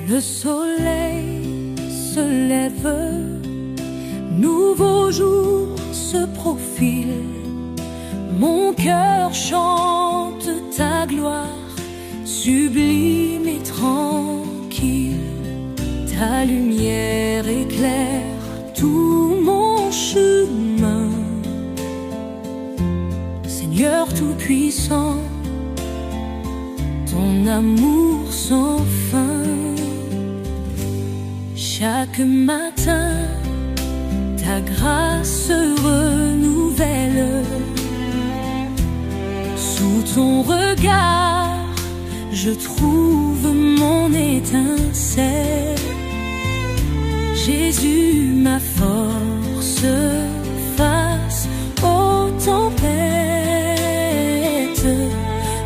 Le soleil se lève, nouveau jour se profile. Mon cœur chante ta gloire, sublime et tranquille. Ta lumière éclaire tout mon chemin. Seigneur tout-puissant, ton amour sans fin. Chaque matin, ta grâce se renouvelle. Sous ton regard, je trouve mon étincelle. Jésus, ma force face aux tempêtes.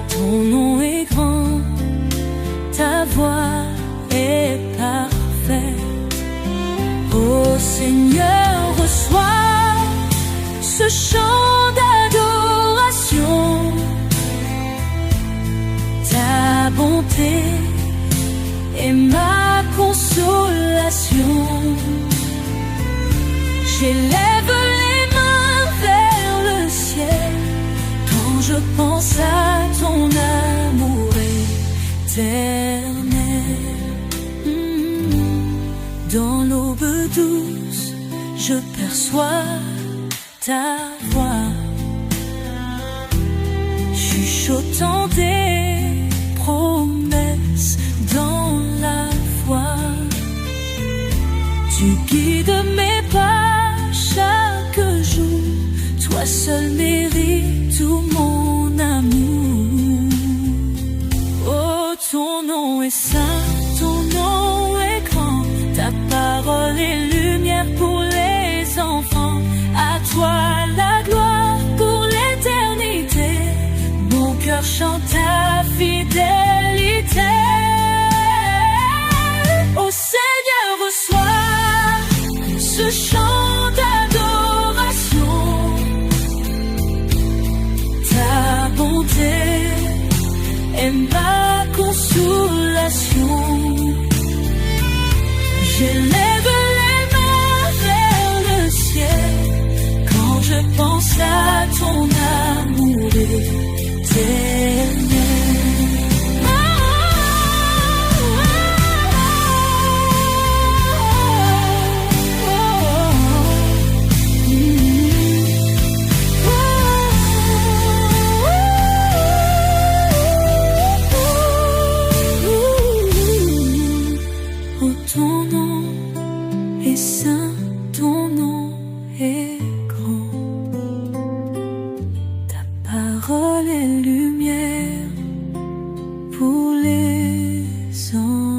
Ton nom est grand, ta voix est parfaite. Ô Seigneur, reçois ce chant d'adoration. Ta bonté est ma consolation. J'élève les mains vers le ciel quand je pense à ton amour éternel. Dans l'aube douce, je perçois ta voix, chuchotant des promesses dans la foi. Tu guides mes pas chaque jour, toi seul mérites tout mon amour. Oh, ton nom est saint, ton nom est grand, ta parole est lumière pour les enfants. À toi la gloire pour l'éternité, mon cœur chante ta fidélité. Ô Seigneur, reçois ce chant d'adoration. Ta bonté est ma consolation. J'élève les mains vers le ciel quand je pense à ton amour éternel. Ton nom est saint, ton nom est grand. Ta parole est lumière pour les enfants.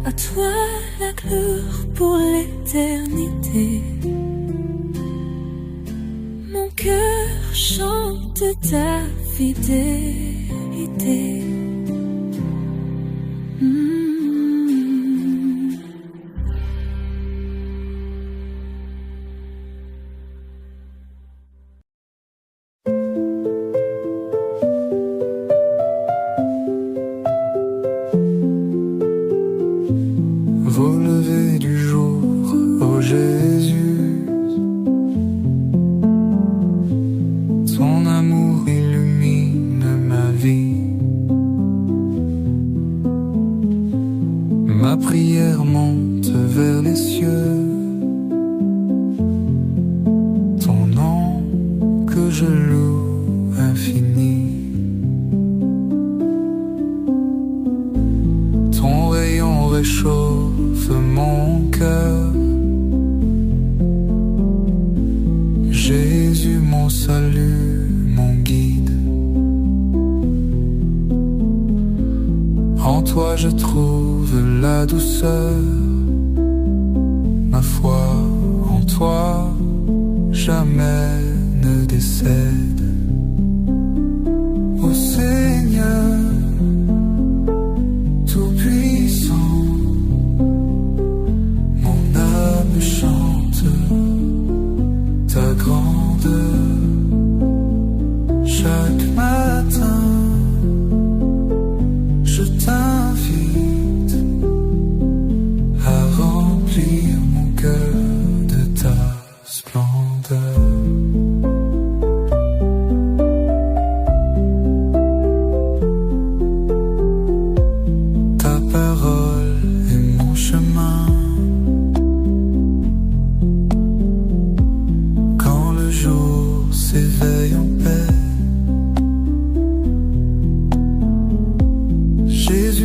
À toi la gloire pour l'éternité. Mon cœur chante ta fidélité. Au lever du jour, ô Jésus, ton amour illumine ma vie. Ma prière monte vers les cieux, ton nom que je loue infini. Ton rayon réchauffe mon cœur, Jésus mon salut, mon guide. En toi je trouve la douceur, ma foi en toi jamais ne décède. Ô Seigneur tout-puissant, mon âme chante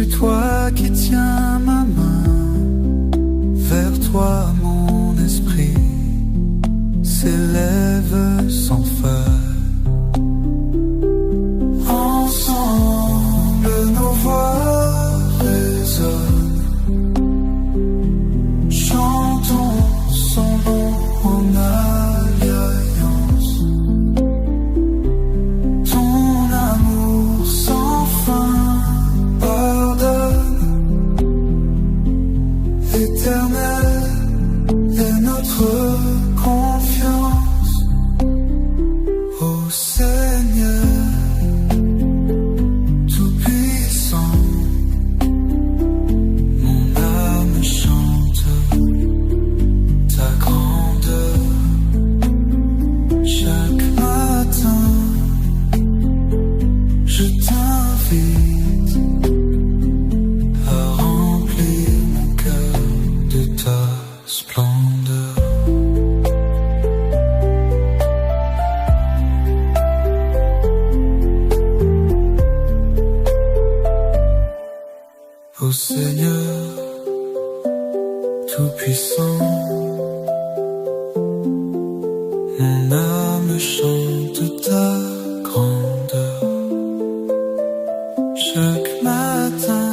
C'est toi qui tiens ma main, vers toi mon esprit s'élève sans feu. Ensemble nos voix résonnent, chantons son nom en alliance. Ton amour sans fin pardonne, éternel est notre confiance. Ô Seigneur Tout-Puissant, mon âme chante ta grandeur. Chaque matin, je t'invite à remplir mon cœur de ta splendeur. Ô Seigneur Tout-Puissant, mon âme chante ta grandeur. Chaque matin,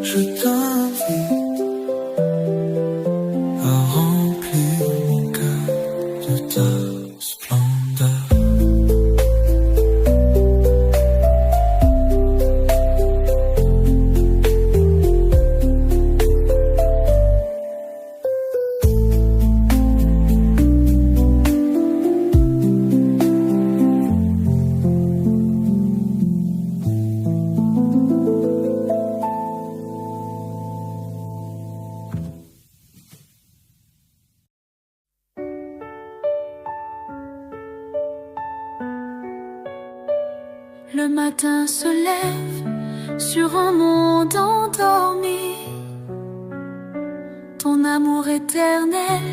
je t'invite à remplir mon cœur de ta splendeur. Le matin se lève sur un monde endormi. Ton amour éternel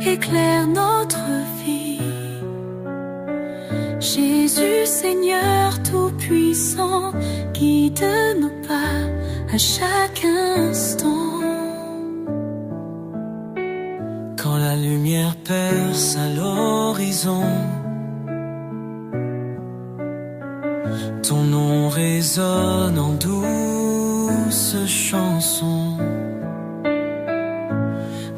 éclaire notre vie. Jésus, Seigneur Tout-Puissant, guide nos pas à chaque instant. Quand la lumière perce à l'horizon, ton nom résonne en douce chanson.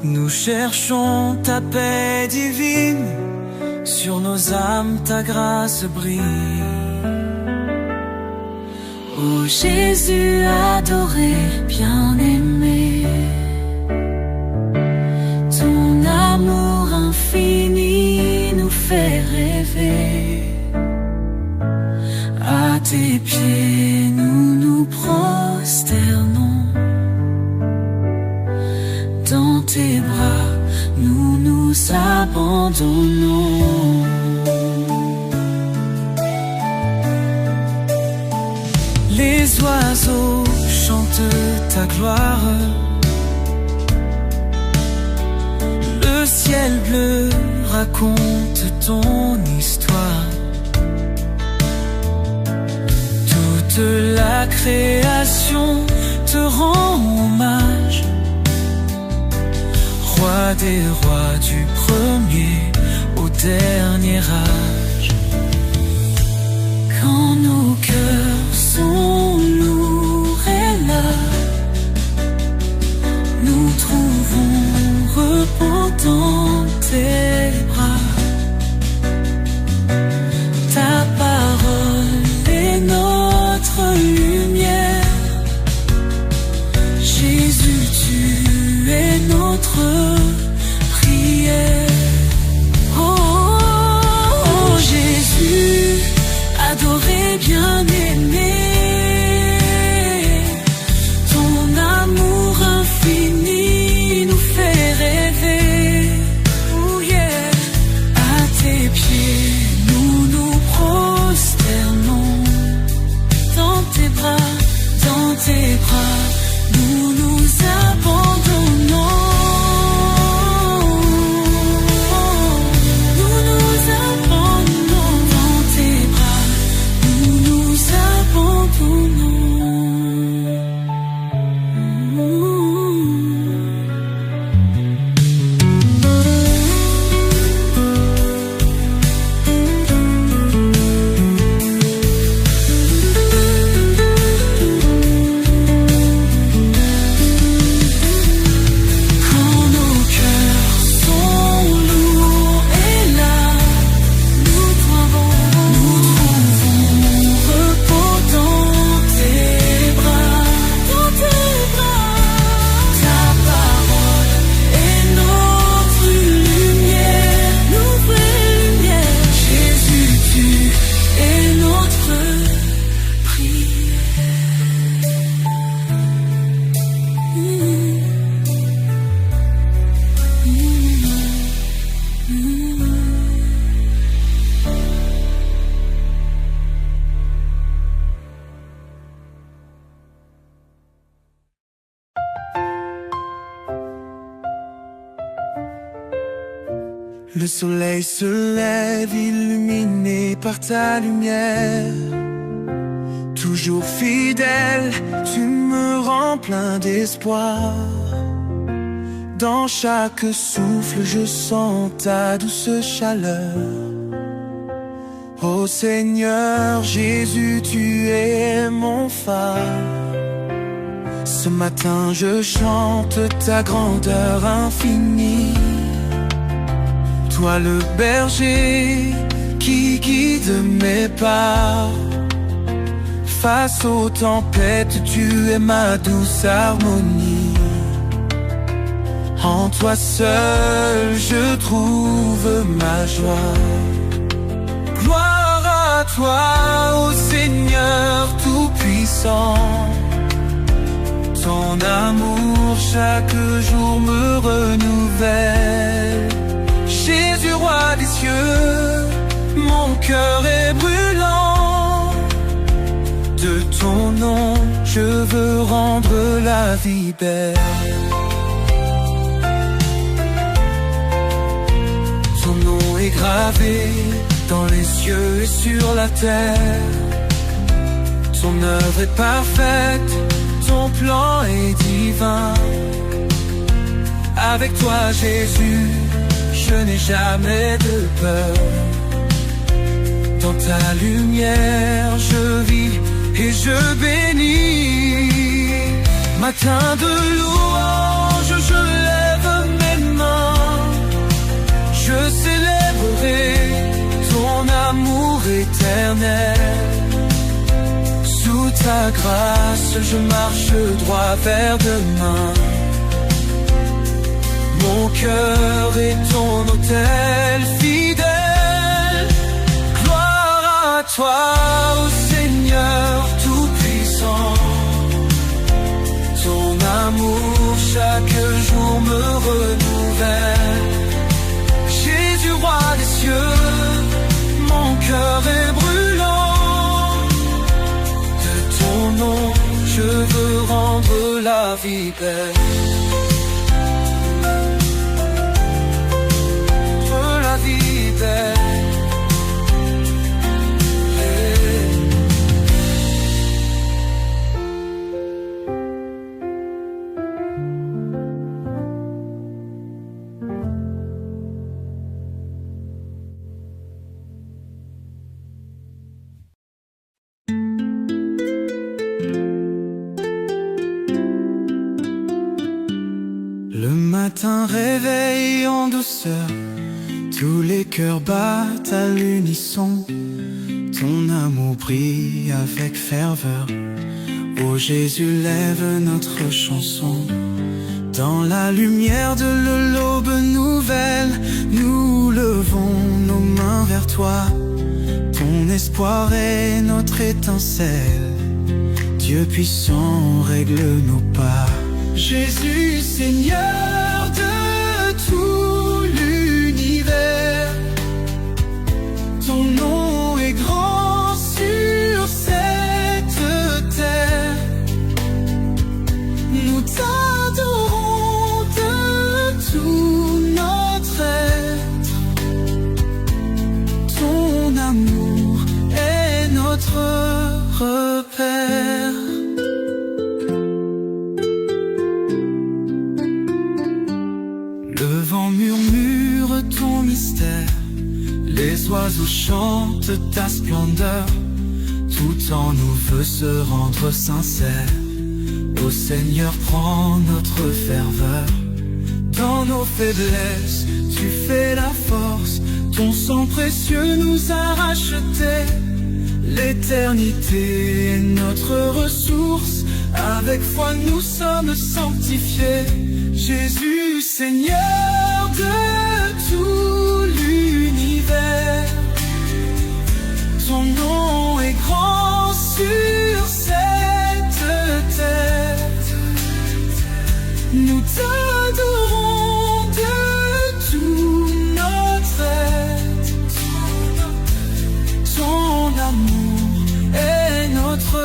Nous cherchons ta paix divine, sur nos âmes ta grâce brille. Ô Jésus adoré, bien-aimé, ton amour infini nous fait rêver. À tes pieds nous nous prosternons, dans tes bras nous nous abandonnons. Les oiseaux chantent ta gloire, le ciel bleu raconte ton histoire. Toute la création te rend hommage, roi des rois du premier au dernier âge. Quand nos cœurs sont lourds et là, nous trouvons repos dans tes bras. Ta parole est notre lumière. Jésus, tu es notre prière. Oh Jésus, adoré, bien-aimé, ton amour infini nous fait rêver. Oh yeah. À tes pieds nous nous prosternons, dans tes bras nous nous abandonnons. Nous nous abandonnons dans tes bras, nous nous abandonnons. Le soleil se lève illuminé par ta lumière. Toujours fidèle, tu me rends plein d'espoir. Dans chaque souffle, je sens ta douce chaleur. Ô Seigneur Jésus, tu es mon phare. Ce matin, je chante ta grandeur infinie. Toi le berger qui guide mes pas. Face aux tempêtes, tu es ma douce harmonie. En toi seul, je trouve ma joie. Gloire à toi, ô Seigneur Tout-Puissant. Ton amour chaque jour me renouvelle. Jésus, roi des cieux, mon cœur est brûlant. De ton nom, je veux rendre la vie belle. Ton nom est gravé dans les cieux et sur la terre. Ton œuvre est parfaite, ton plan est divin. Avec toi, Jésus, je n'ai jamais de peur. Dans ta lumière, je vis et je bénis. Matin de louange, je lève mes mains. Je célébrerai ton amour éternel. Sous ta grâce, je marche droit vers demain. Mon cœur est ton autel fidèle. Gloire à toi, ô Seigneur Tout-Puissant. Ton amour chaque jour me renouvelle. Jésus, roi des cieux, mon cœur est brûlant. De ton nom, je veux rendre la vie belle. La vie belle. Le matin réveille en douceur, tous les cœurs battent à l'unisson. Ton amour brille avec ferveur. Ô Jésus, lève notre chanson. Dans la lumière de l'aube nouvelle, nous levons nos mains vers toi. Ton espoir est notre étincelle. Dieu puissant règle nos pas. Jésus, Seigneur de tout l'univers, ton nom est grand sur cette terre. Nous t'adorons de tout notre être. Ton amour est notre repère. Le vent murmure ton mystère, les oiseaux chantent ta splendeur. Tout en nous veut se rendre sincère. Ô Seigneur, prends notre ferveur. Dans nos faiblesses, tu fais la force. Ton sang précieux nous a rachetés. L'éternité est notre ressource. Avec foi nous sommes sanctifiés. Jésus, Seigneur de tout l'univers, ton nom est grand sur cette terre. Nous t'adorons de tout notre être. Ton amour est notre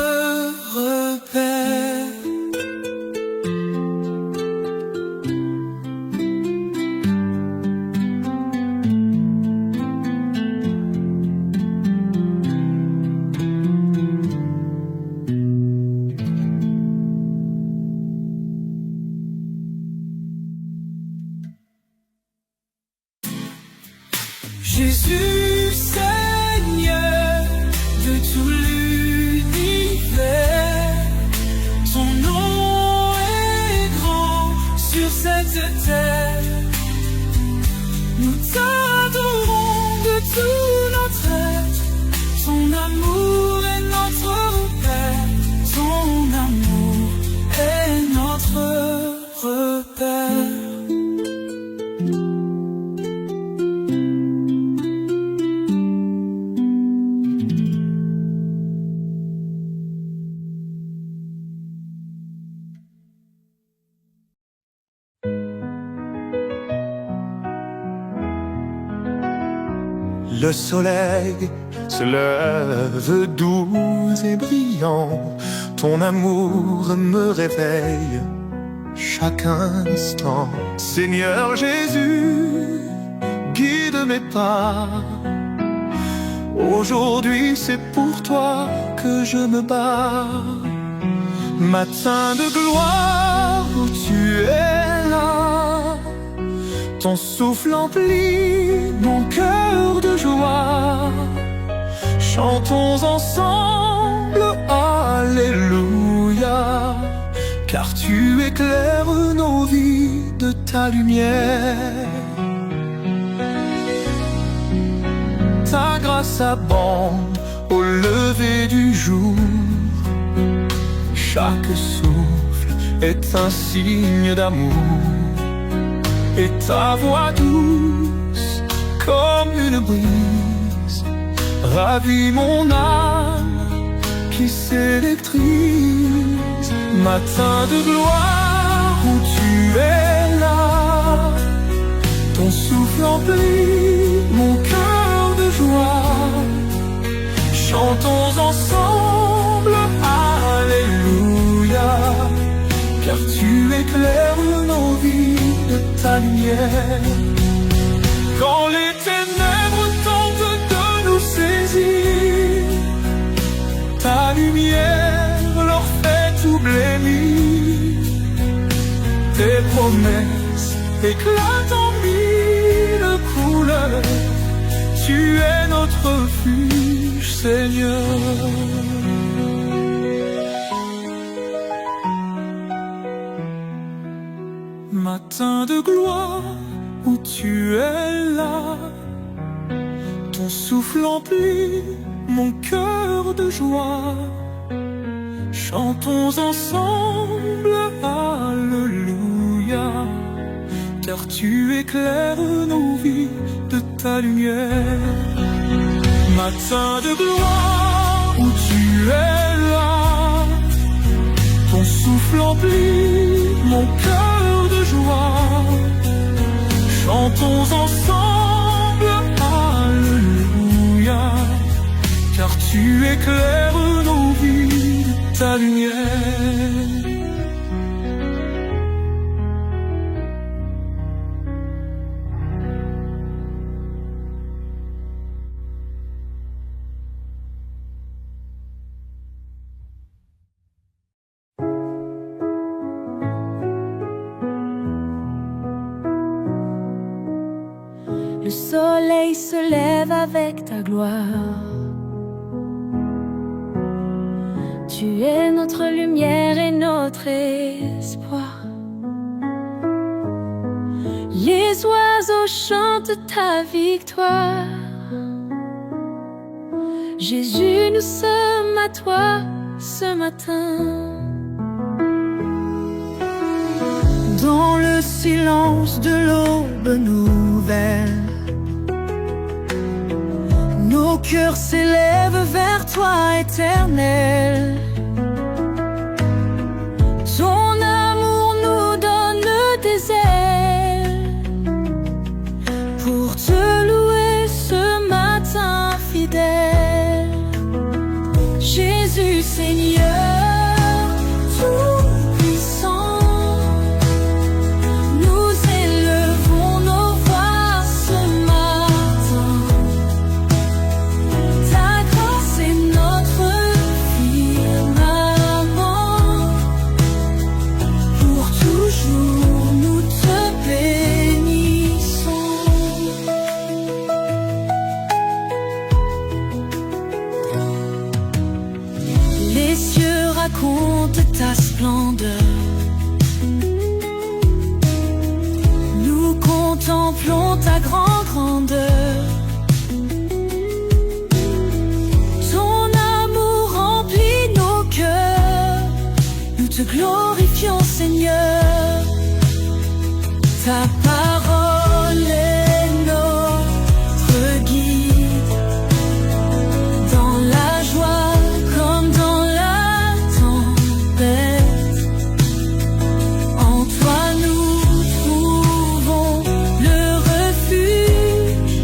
repère. Le soleil se lève doux et brillant, ton amour me réveille chaque instant. Seigneur Jésus, guide mes pas. Aujourd'hui c'est pour toi que je me bats. Matin de gloire où tu es là, ton souffle emplit mon cœur de joie. Chantons ensemble, Alléluia, car tu éclaires nos vies de ta lumière. Ta grâce abonde au lever du jour. Chaque souffle est un signe d'amour, et ta voix douce comme une brise ravit mon âme qui s'électrise. Matin de gloire où tu es là, ton souffle emplit mon cœur de joie. Chantons ensemble, Alléluia, car tu éclaires nos vies de ta lumière. Quand les ténèbres tentent de nous saisir, ta lumière leur fait tout blêmir. Tes promesses éclatent en mille couleurs, tu es notre refuge, Seigneur. Matin de gloire où tu es là, ton souffle emplit mon cœur de joie. Chantons ensemble, Alléluia, car tu éclaires nos vies de ta lumière. Matin de gloire où tu es là, ton souffle emplit mon cœur de joie. Chantons ensemble, Alléluia, car tu éclaires nos vies de ta lumière. Le soleil se lève avec ta gloire. Tu es notre lumière et notre espoir. Les oiseaux chantent ta victoire. Jésus, nous sommes à toi ce matin. Dans le silence de l'aube nouvelle, nos cœurs s'élèvent vers toi, Éternel. Ton amour nous donne des ailes pour te louer ce matin fidèle. Jésus Seigneur, tout-puissant, nous élevons nos voix ce matin. Ta grâce est notre firmament. Pour toujours nous te bénissons. Les cieux racontent ta splendeur. Nous contemplons ta grande grandeur. Ton amour remplit nos cœurs. Nous te glorifions, Seigneur. Ta parole est notre guide. Dans la joie comme dans la tempête, en toi nous trouvons le refuge.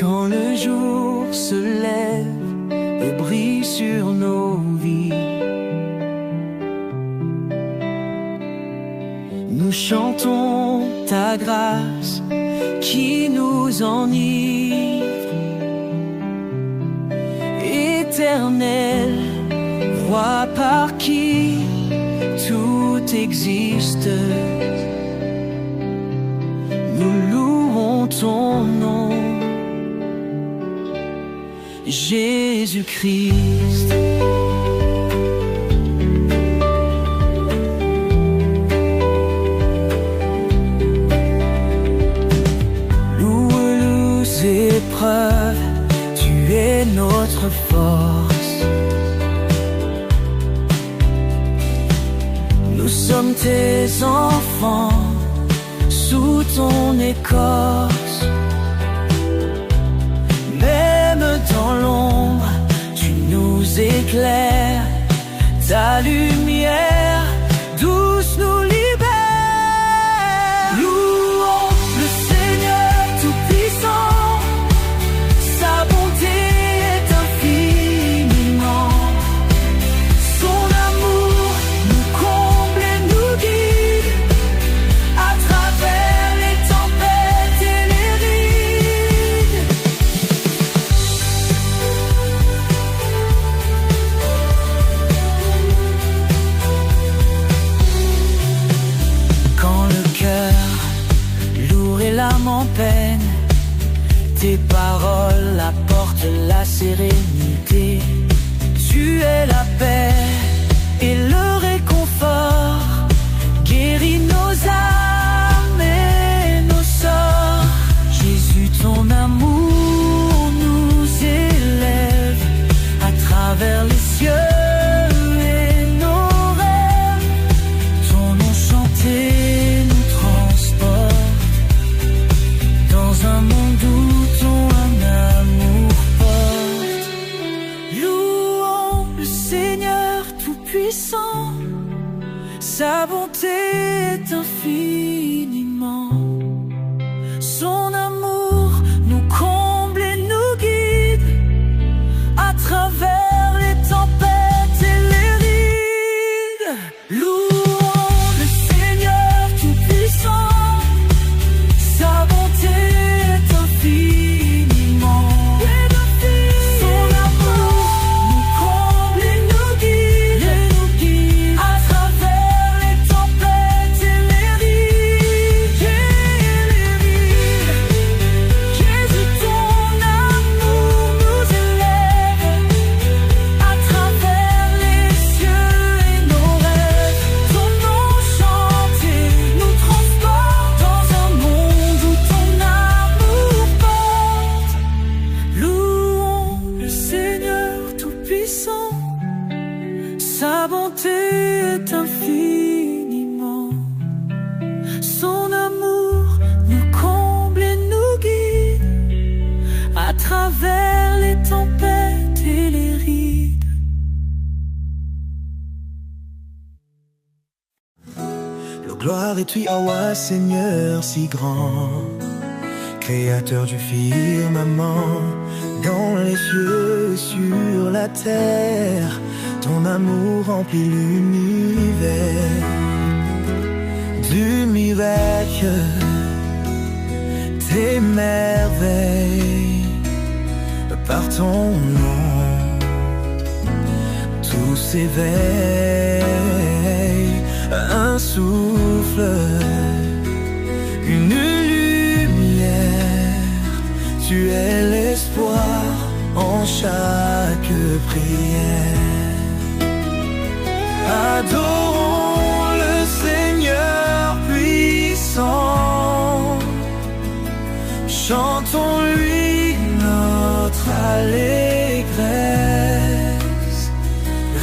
Quand le jour se lève et brille sur nos vies, nous chantons ta grâce qui nous enivre. Éternel, roi par qui tout existe, nous louons ton nom, Jésus-Christ. Loue-nous épreuves, tu es notre force. Nous sommes tes enfants, sous ton écorce. Même dans l'ombre, tu nous éclaires, ta lumière douce nous libère. Louons le Seigneur Tout-Puissant, sa bonté est infiniment. Son amour nous comble et nous guide à travers les tempêtes et les rides. Quand le cœur lourd et l'âme en peine, tes paroles apportent la sérénité. Tu es la paix et le réconfort, guéris nos âmes et nos sorts. Jésus, ton amour nous élève à travers les cieux et nos rêves. Ton nom chanté nous transporte dans un monde où ton amour porte. Louons le Seigneur Tout-Puissant, sa bonté est infiniment. Son amour nous comble et nous guide à travers les tempêtes et les rides. Louons le Seigneur Tout-Puissant, sa bonté est infiniment. Son amour nous comble et nous guide à travers les tempêtes et les rides. Jésus, ton amour nous élève à travers les cieux et nos rêves. Ton nom chanté nous transporte dans un monde où ton amour porte. Louons le Seigneur Tout-Puissant, sa bonté est infiniment. Son amour nous comble et nous guide à travers les tempêtes et les rides. Le gloire est toi, Seigneur si grand, Créateur du firmament, dans les cieux et sur la terre, ton amour remplit l'univers. Du miracle, tes merveilles, par ton nom, tout s'éveille. fleur, une lumière. Tu es l'espoir en chaque prière. Adorons le Seigneur puissant, chantons-lui notre allégresse.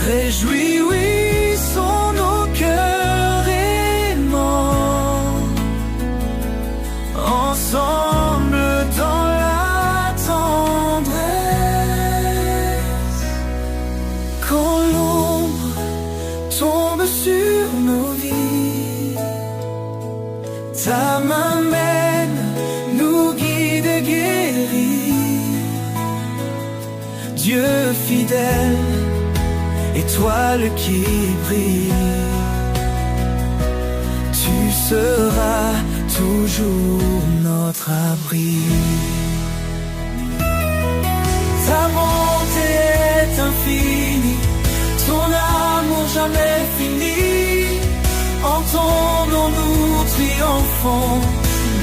Réjouis, oui, sont nos cœurs aimants, ensemble dans la tendresse. Quand l'ombre tombe sur nos vies, ta main mène, nous guide et guérit. Dieu fidèle, étoile qui brille, tu seras toujours notre abri. Ta bonté est infinie, ton amour jamais fini. Entendons-nous triomphants,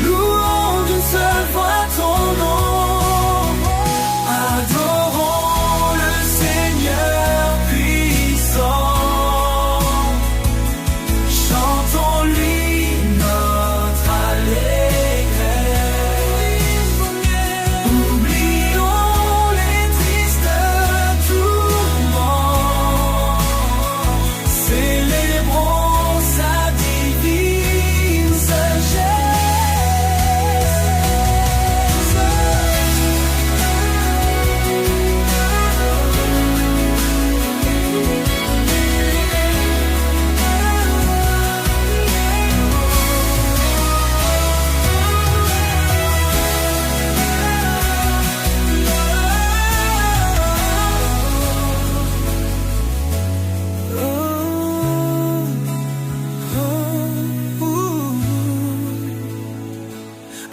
louons d'une seule voix ton nom. Adorons le Seigneur puissant, chantons-lui notre allégresse. Oublions les tristes tourments, célébrons sa divine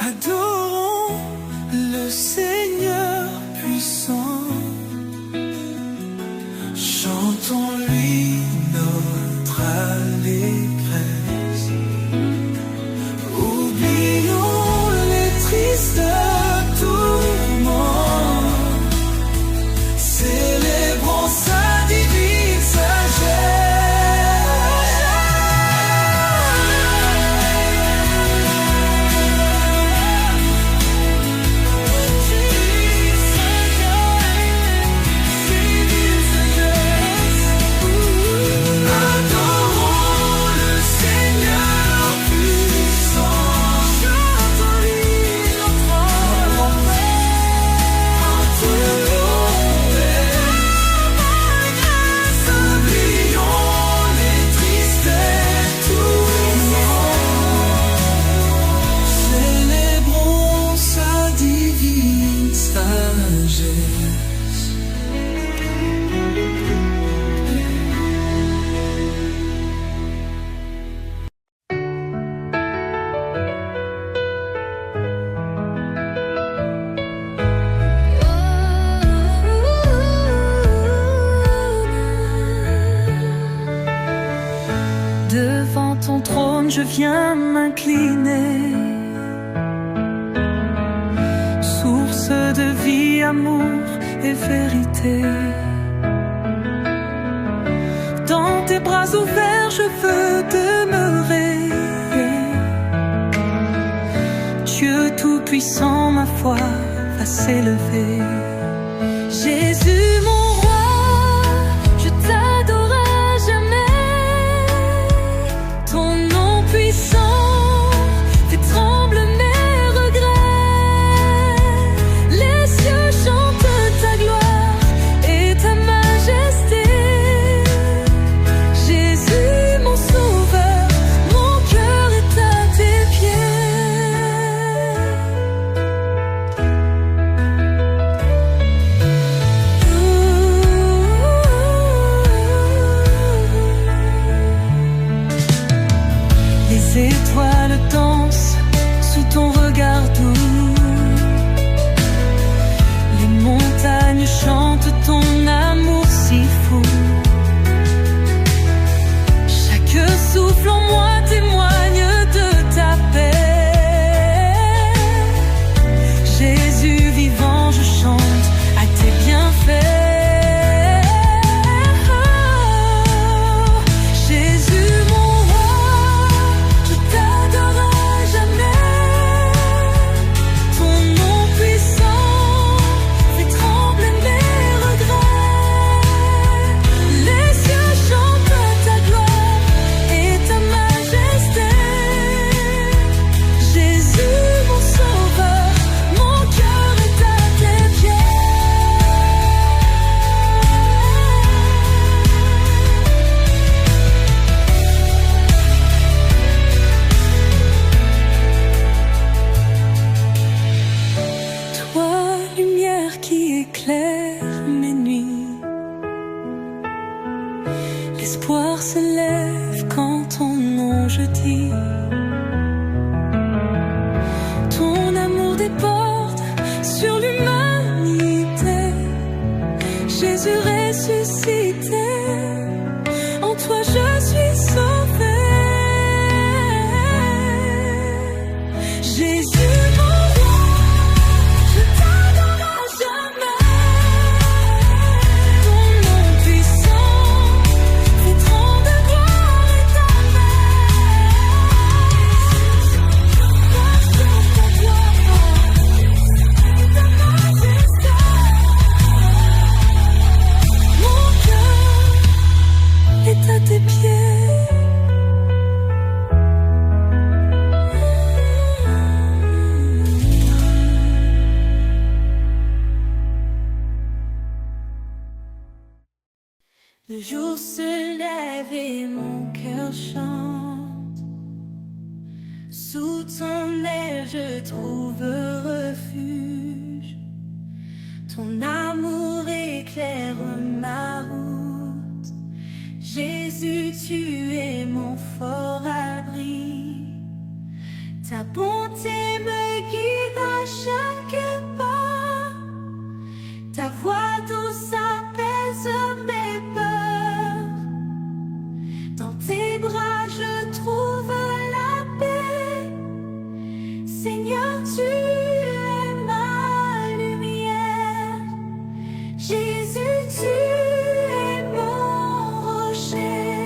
Adorons le Seigneur puissant, chantons-lui notre allégresse. Oublions les tristes tourments, célébrons sa divine sagesse. Devant ton trône, je viens m'incliner. Source de vie, amour et vérité. Dans tes bras ouverts, je veux demeurer. Dieu tout-puissant, ma foi va s'élever. Jésus, mon roi, je t'adore à jamais. Ton nom puissant fait trembler mes regrets. Les cieux chantent ta gloire et ta majesté. Jésus, mon sauveur, mon cœur est à tes pieds. lève quand ton nom je dis. Ton amour déborde sur l'humanité. Jésus ressuscité, en toi je suis sauvé. Jésus mon roi, je t'adore à jamais. Ton nom puissant fait trop de gloire éternelle. Passe sur ta gloire et ta majesté. Mon cœur est à tes pieds. Le jour se lève et mon cœur chante. Sous ton aile je trouve refuge. Ton amour éclaire ma route. Jésus, tu es mon fort abri. Ta bonté me guide à chaque pas. Ta voix douce apaise mes peurs. Dans tes bras je trouve la paix. Seigneur, tu es ma lumière. Jésus, tu es mon rocher.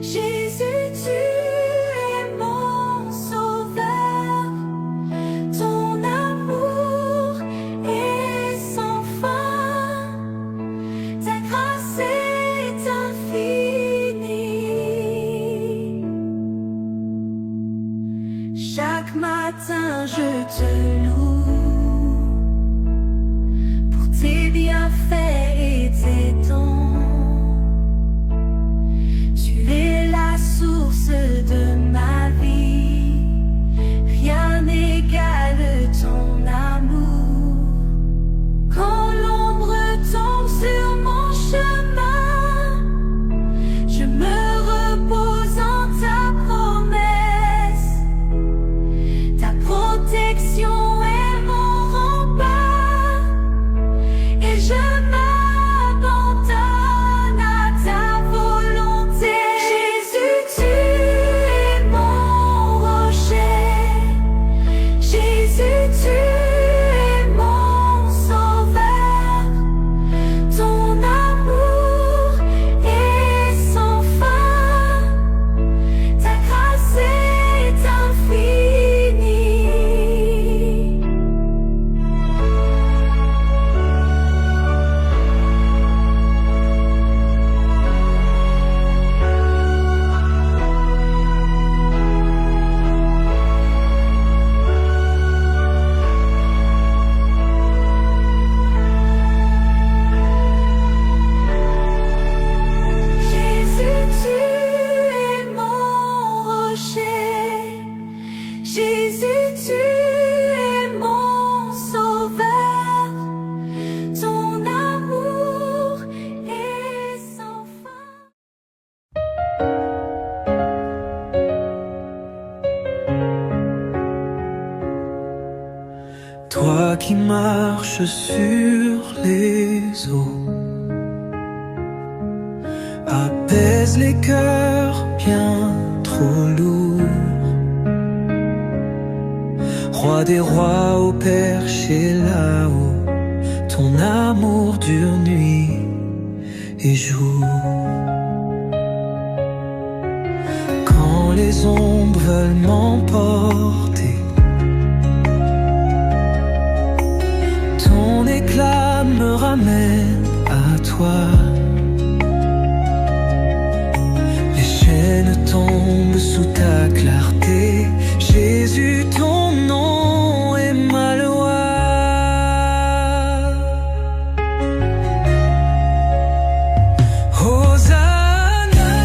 Jésus, tu es mon sauveur. Ton amour est sans fin. Ta grâce est infinie. Chaque matin je te loue pour tes bienfaits et tes dons. Tu es la source de ma vie. Rien n'égale ton amour. Quand l'ombre tombe sur mon chemin, je me repose en ta promesse. Ta protection est mon rempart et je m'abandonne à ta volonté. Jésus, tu es mon rocher. Jésus, tu es mon sauveur. Ton amour est sans fin. Ta grâce est infinie. Jésus, tu es mon rocher. Jésus, tu es mon sauveur. Ton amour est sans fin. Toi qui marches sur les eaux, apaise les cœurs bien trop lourds. Roi des rois au perché là-haut, ton amour dure nuit et jour. Quand les ombres veulent m'emporter, ton éclat me ramène à toi. Les chaînes tombent sous ta clarté. Jésus, ton nom est ma loi. Hosanna,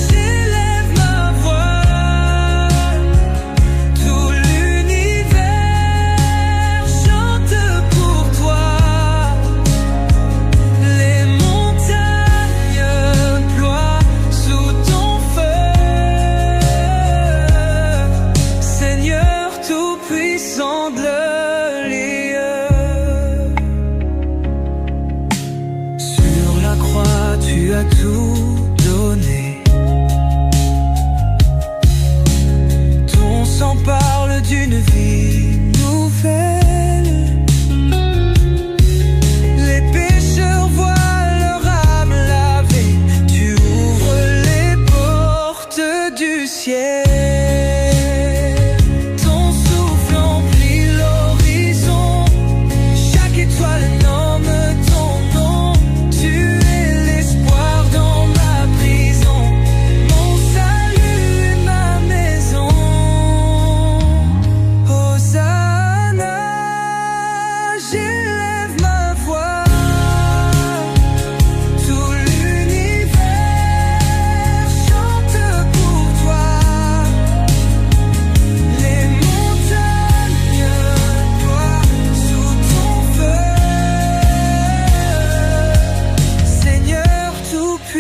j'élève ma voix.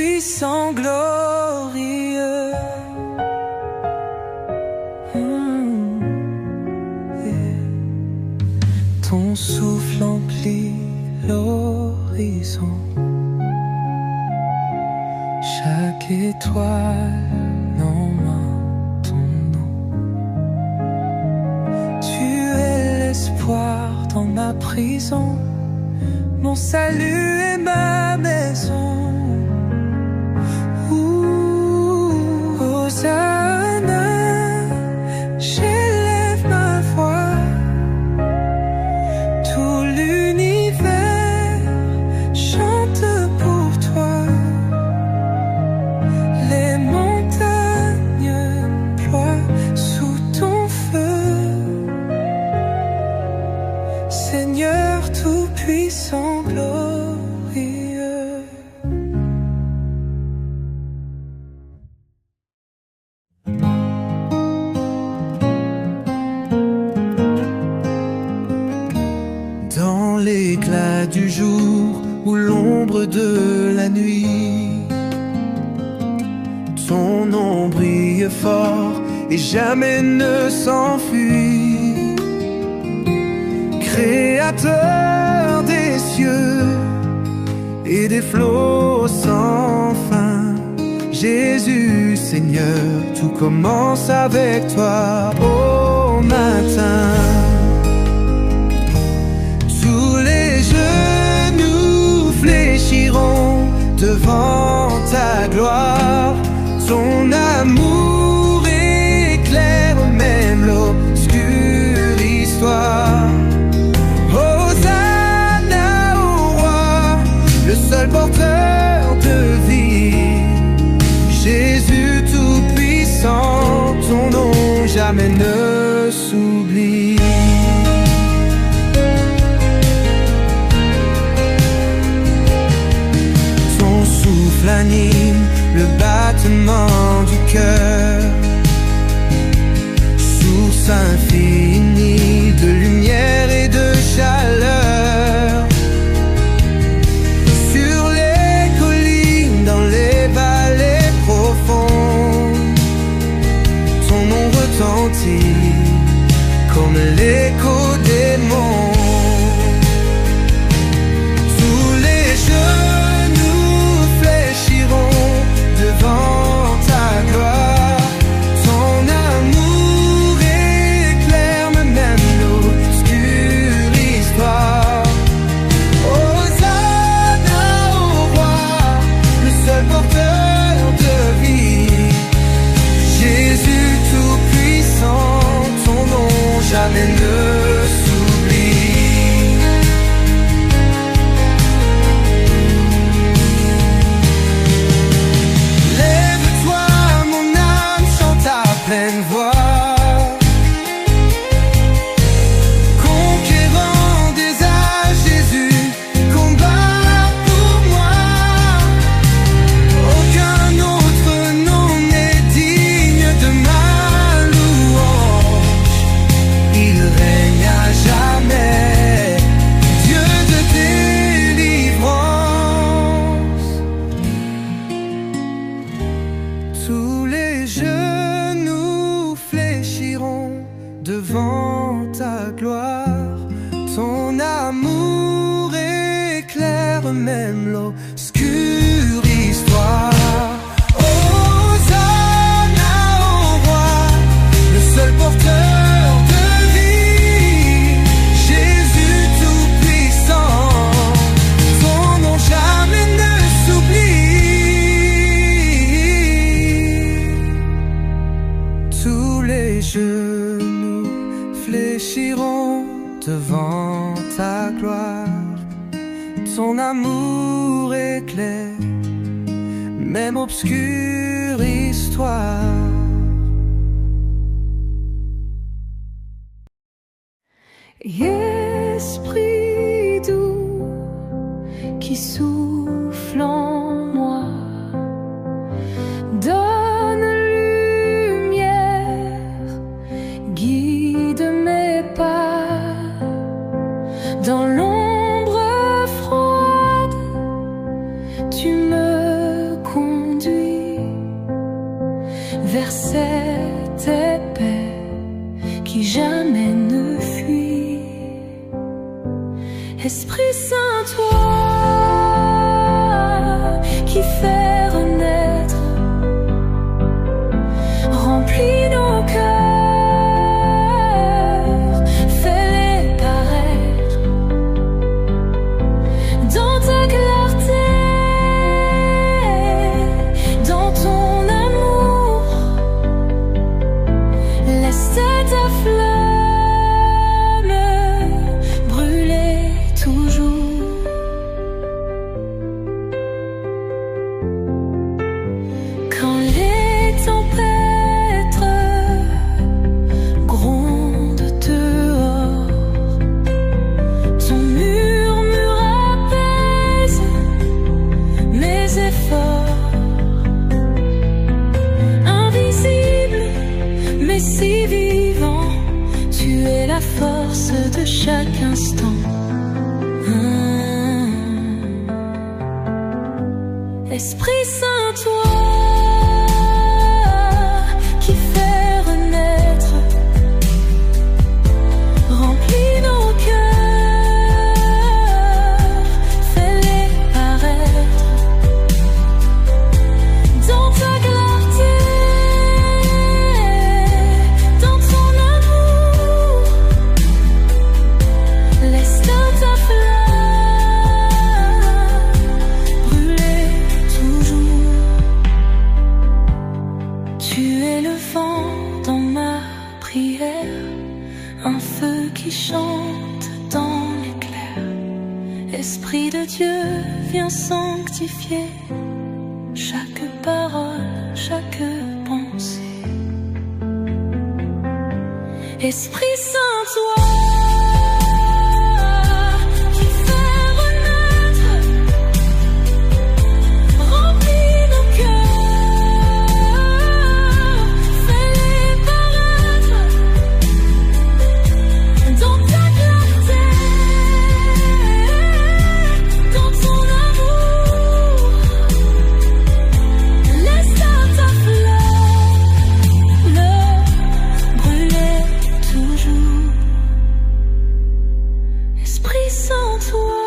Tout-Puissant, glorieux. Ton souffle emplit l'horizon. Chaque étoile n'emmène ton nom. Tu es l'espoir dans ma prison, mon salut et ma maison. Hosanna, j'élève ma voix. Tout l'univers chante pour toi. Les montagnes ploient sous ton feu. Seigneur tout-puissant, glorieux. Dans l'éclat du jour ou l'ombre de la nuit, ton nom brille fort et jamais ne s'enfuit. Créateur des cieux et des flots sans fin, Jésus Seigneur, tout commence avec toi au matin. Tous les genoux fléchiront devant ta gloire. Ton amour éclaire même l'obscure histoire. Hosanna au roi, le seul porteur de vie. Jésus tout-puissant, ton nom jamais ne s'oublie. Ton souffle anime le battement du cœur. Source infinie de lumière et de chaleur. Sur les collines, dans les vallées profondes, ton nom retentit comme l'écho des monts. Tous les genoux fléchiront devant ta gloire. Ton amour éclaire même l'obscure histoire. Hosanna au roi, le seul porteur de vie. Jésus tout-puissant, ton nom jamais ne s'oublie. Lève-toi, mon âme, chante à pleine voix. Conquérant des âges, Jésus combat pour moi. Aucun autre nom n'est digne de ma louange. Il règne à jamais, Dieu de délivrance. Tous les genoux fléchiront devant ta gloire. Ton amour éclaire même l'obscure histoire. Hosanna au roi, le seul porteur de vie. Jésus tout-puissant, ton nom jamais ne s'oublie. Tous les genoux fléchiront devant ta gloire. Ton amour éclaire même obscure histoire. Esprit doux qui souffle en moi, donne lumière, guide mes pas dans l'ombre froide. Tu me conduis cette épée qui jamais ne fuit. Esprit Saint, toi qui fais renaître, remplis nos cœurs, fais-les paraître dans ta clarté, dans ton amour. Laisse ta flamme brûler toujours. Quand les tempêtes grondent dehors, ton murmure apaise mes efforts. Invisible mais si vivant, tu es la force de chaque instant. Esprit Saint, toi qui fais renaître, remplis nos cœurs, fais-les paraître dans ta clarté, dans ton amour. Laisse ta flamme brûler toujours. Tu es le vent dans ma prière, un feu qui chante dans l'éclair. Esprit de Dieu, viens sanctifier chaque parole, chaque pensée. Esprit Saint, toi qui fais renaître, remplis nos cœurs, fais-les paraître dans ta clarté, dans ton amour. Laisse ta flamme brûler toujours. Esprit Saint, toi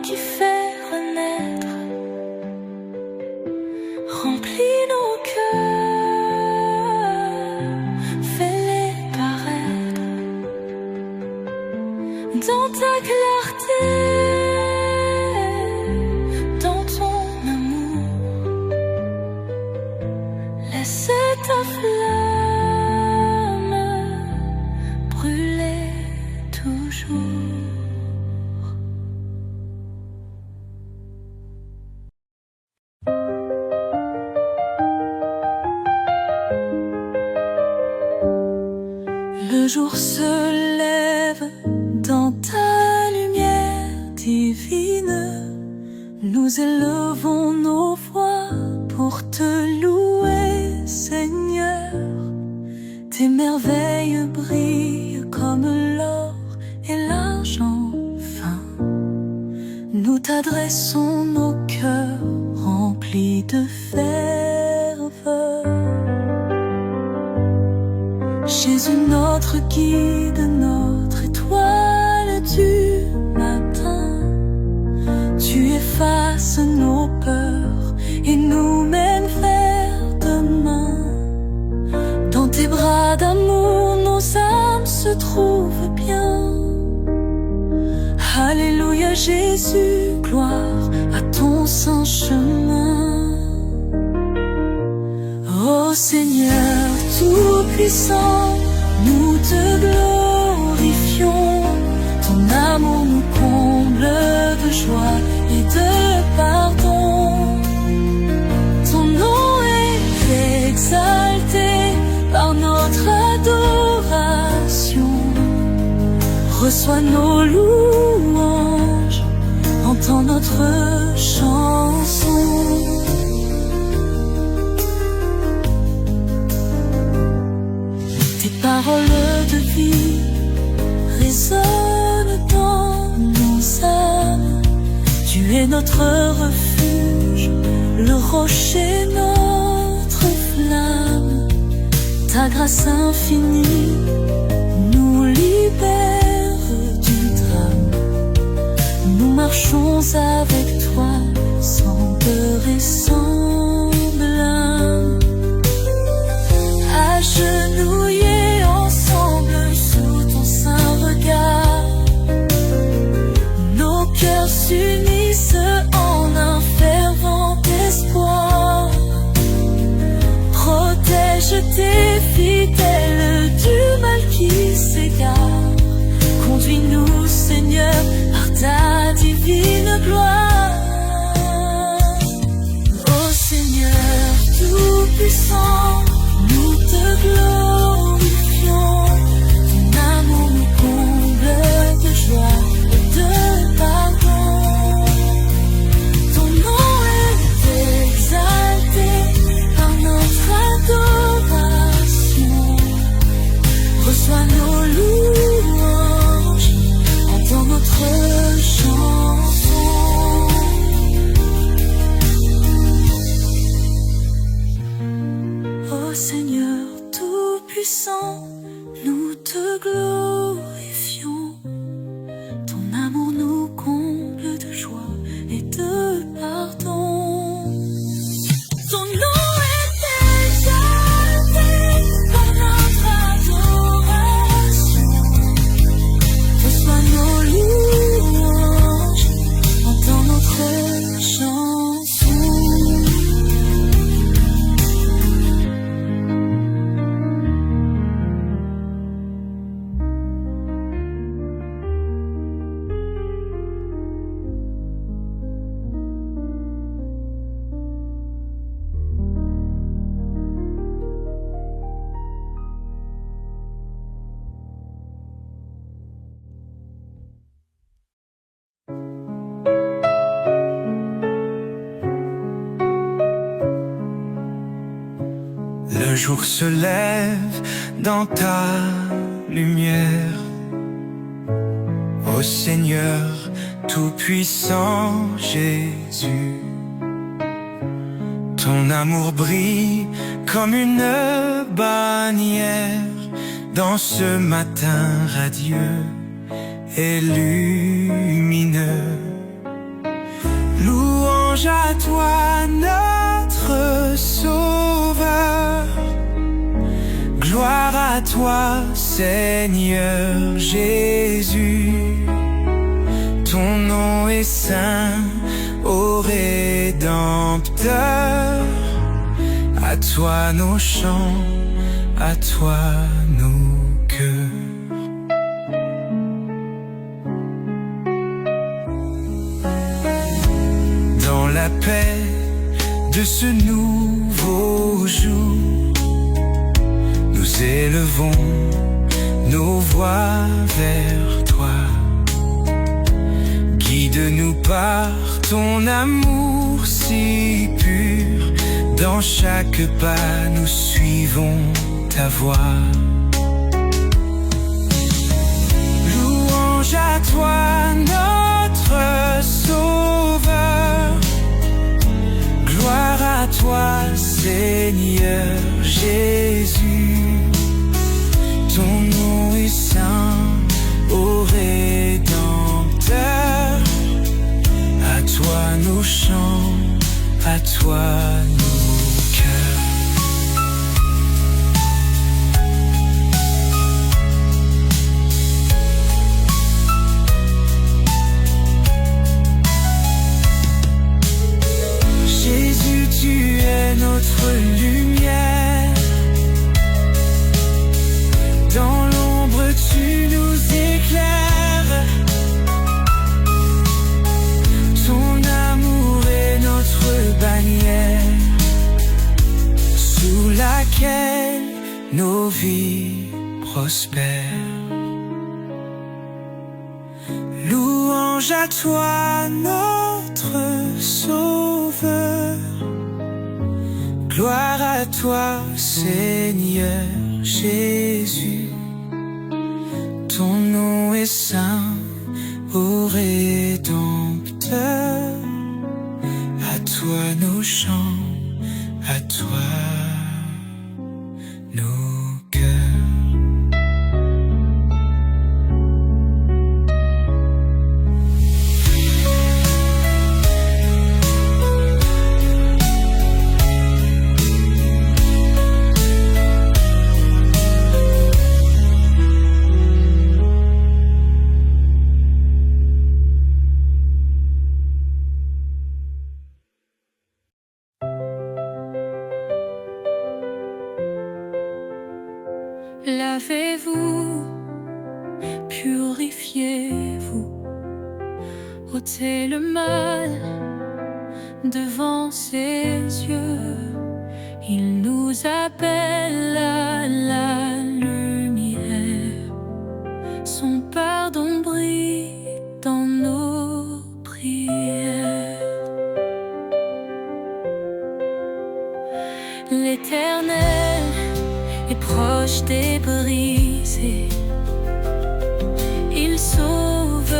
qui fais renaître, remplis nos cœurs, fais-les paraître dans ta clarté, dans ton amour. Laisse ta flamme brûler toujours. Le jour se lève dans ta lumière divine. Nous élevons nos voix pour te louer, Seigneur. Tes merveilles brillent comme l'or et l'argent fin. Nous t'adressons nos cœurs remplis de ferveur. Jésus, notre guide, notre étoile du matin, tu effaces nos peurs et nous mènes vers demain. Dans tes bras d'amour, nos âmes se trouvent bien. Alléluia Jésus, gloire à ton saint chemin. Ô Seigneur tout-puissant, nous te glorifions. Ton amour nous comble de joie et de pardon. Ton nom est exalté par notre adoration. Reçois nos louanges, entends notre chanson. Tes paroles de vie résonnent dans nos âmes. Tu es notre refuge, le rocher notre grâce infinie nous libère du drame. Nous marchons avec toi sans peur et sans blâme, agenouillés ensemble sous ton saint regard. Nos cœurs s'unissent en un fervent espoir. Protège tes fidèles du mal qui s'égare. Conduis-nous, Seigneur, par ta divine gloire. Ô Seigneur tout-puissant, nous te glorifions. Ton amour nous comble de joie et de pardon. Ton nom est exalté par notre adoration. Reçois nos louanges, entends notre chanson. Ô Seigneur tout-puissant, nous te glorifions. Ton amour nous comble de joie et de pardon. Ton nom est exalté par notre adoration. Reçois nos louanges, entends notre chanson. Le jour se lève dans ta lumière. Ô Seigneur tout-puissant Jésus, ton amour brille comme une bannière dans ce matin radieux et lumineux. Louange à toi notre Sauveur, gloire à toi Seigneur Jésus. Ton nom est saint, ô Rédempteur. À toi nos chants, à toi nos cœurs. Dans la paix de ce nouveau jour, nous élevons nos voix vers toi. Guide-nous par ton amour si pur. Dans chaque pas nous suivons ta voix. Louange à toi notre Sauveur, gloire à toi Seigneur Jésus. Ton nom est saint, ô Rédempteur. À toi nos chants, à toi nos cœurs. Jésus, tu es notre lumière. Dans l'ombre, tu nous éclaires. Ton amour est notre bannière, sous laquelle nos vies prospèrent. Louange à toi notre Sauveur, gloire à toi Seigneur Jésus. Ton nom est saint, ô Rédempteur. À toi nos chants, à toi nos Lavez-vous, purifiez-vous, ôtez le mal devant ses yeux. Il nous appelle à la lumière. Son pardon brille dans nos prières. L'Éternel est proche des brisés. Il sauve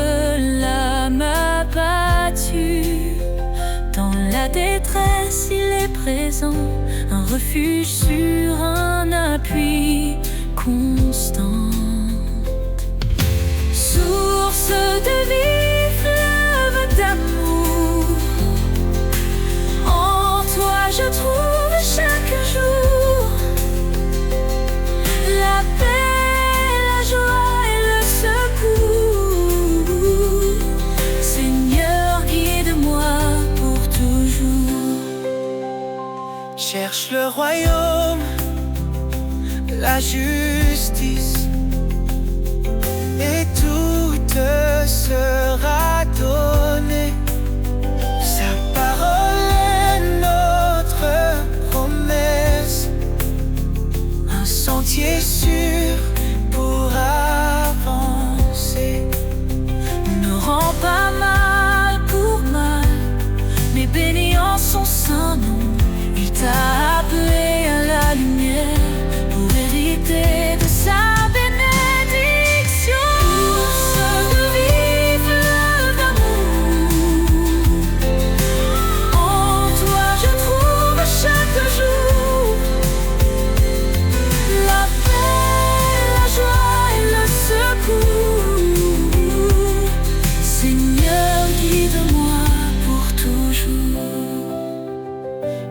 l'âme abattue. Dans la détresse, il est présent, un refuge sur un appui constant. Source de vie, fleuve d'amour, en toi je trouve chaque jour la paix, la joie et le secours. Seigneur, guide-moi pour toujours. Cherche le royaume, la justice, et tout te sera donné. Sa parole est notre promesse, un sentier sûr pour avancer. Ne rends pas mal pour mal, mais bénis en son saint nom. Il t'a appelé à la lumière pour hériter de sa bénédiction. Source de vie, fleuve d'amour, en toi je trouve chaque jour la paix, la joie et le secours. Seigneur, guide-moi pour toujours.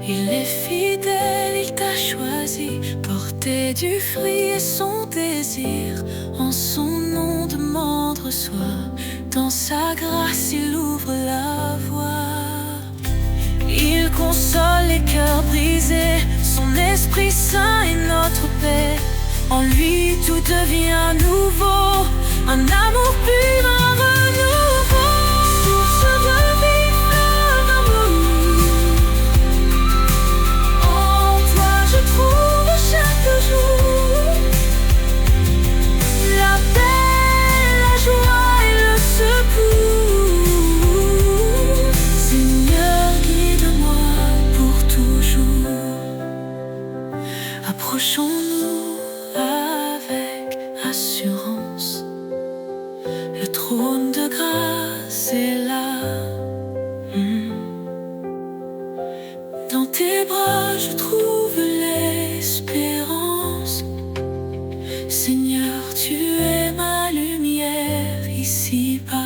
Il est fidèle, il t'a choisi, porter du fruit est son désir. En son nom demande, reçoit, dans sa grâce il ouvre la voie. Il console les cœurs brisés, son Esprit Saint est notre paix. En lui tout devient nouveau, un amour pur, un renouveau. Source de vie, fleuve d'amour, en toi je trouve chaque jour la paix, la joie et le secours. Seigneur, guide-moi pour toujours. Approchons-nous avec assurance. Le trône de grâce est là. Dans tes bras je trouve l'espérance. Seigneur, tu es ma lumière ici-bas.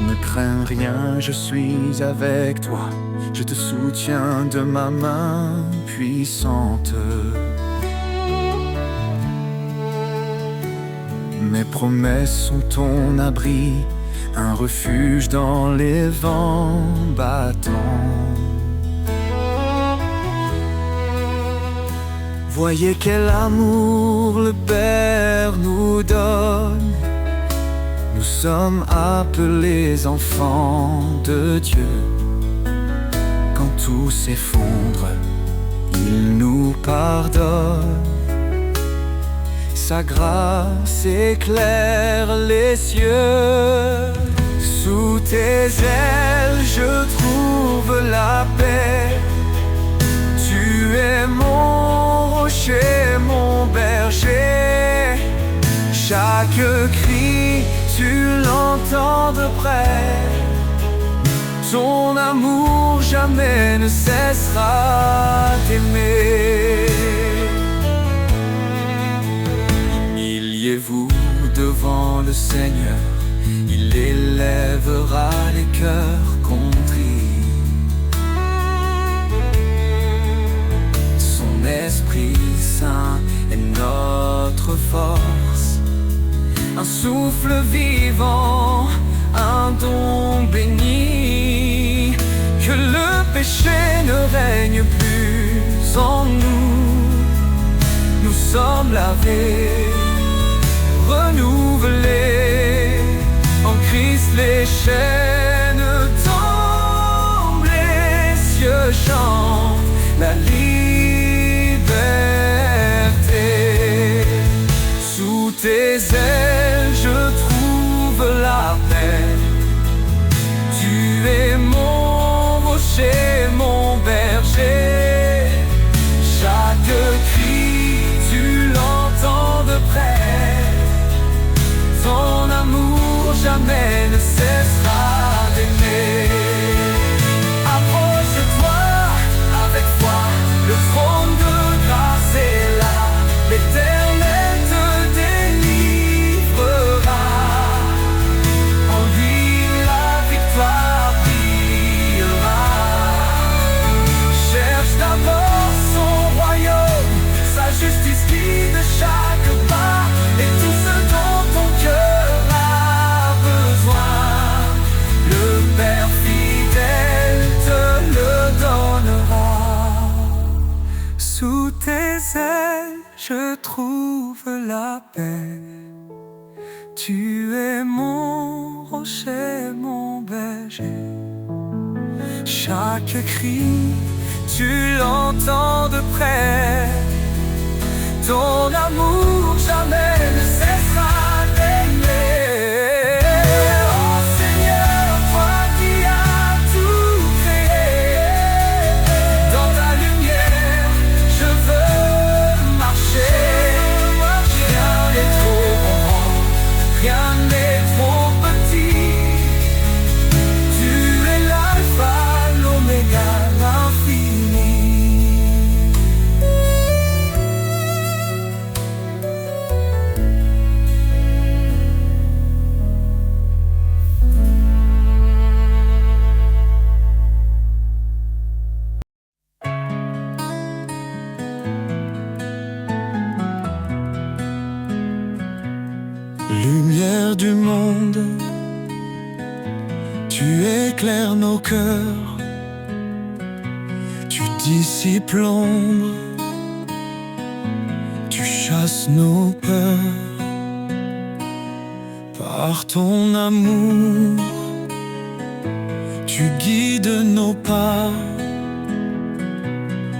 Ne crains rien, je suis avec toi. Je te soutiens de ma main puissante. Mes promesses sont ton abri, un refuge dans les vents battants. Voyez quel amour le Père nous donne. Nous sommes appelés enfants de Dieu. Quand tout s'effondre, il nous pardonne. Sa grâce éclaire les cieux. Sous tes ailes, je trouve la paix. Tu es mon rocher, mon berger. Chaque cri, tu l'entends de près. Ton amour jamais ne cessera d'aimer. Milliez-vous devant le Seigneur, il élèvera les cœurs contris. Esprit Saint est notre force, un souffle vivant, un don béni. Que le péché ne règne plus en nous. Nous sommes lavés, renouvelés en Christ. Les chaînes tombent, les cieux chantent la liberté. Sous tes ailes je trouve la paix. Tu es mon rocher, mon berger. Chaque cri tu l'entends de près. Ton amour jamais ne cessera d'aimer. Approche-toi avec foi, le trône de grâce est là. L'Éternel te délivrera. En lui la victoire brillera. Cherche d'abord son royaume, sa justice guide chaque pas, et tout ce dont ton cœur a besoin, le Père fidèle te le donnera. Sous tes ailes je trouve la paix. Tu es mon rocher, mon berger. Chaque cri tu l'entends de près. Ton amour jamais ne cessera d'aimer. Oh Seigneur, toi qui as tout créé, dans ta lumière je veux marcher. Rien n'est trop grand, rien n'est trop petit. Tu es l'alpha, l'oméga, l'infini. Lumière du monde, tu éclaires nos cœurs, tu dissipes l'ombre, tu chasses nos peurs. Par ton amour, tu guides nos pas.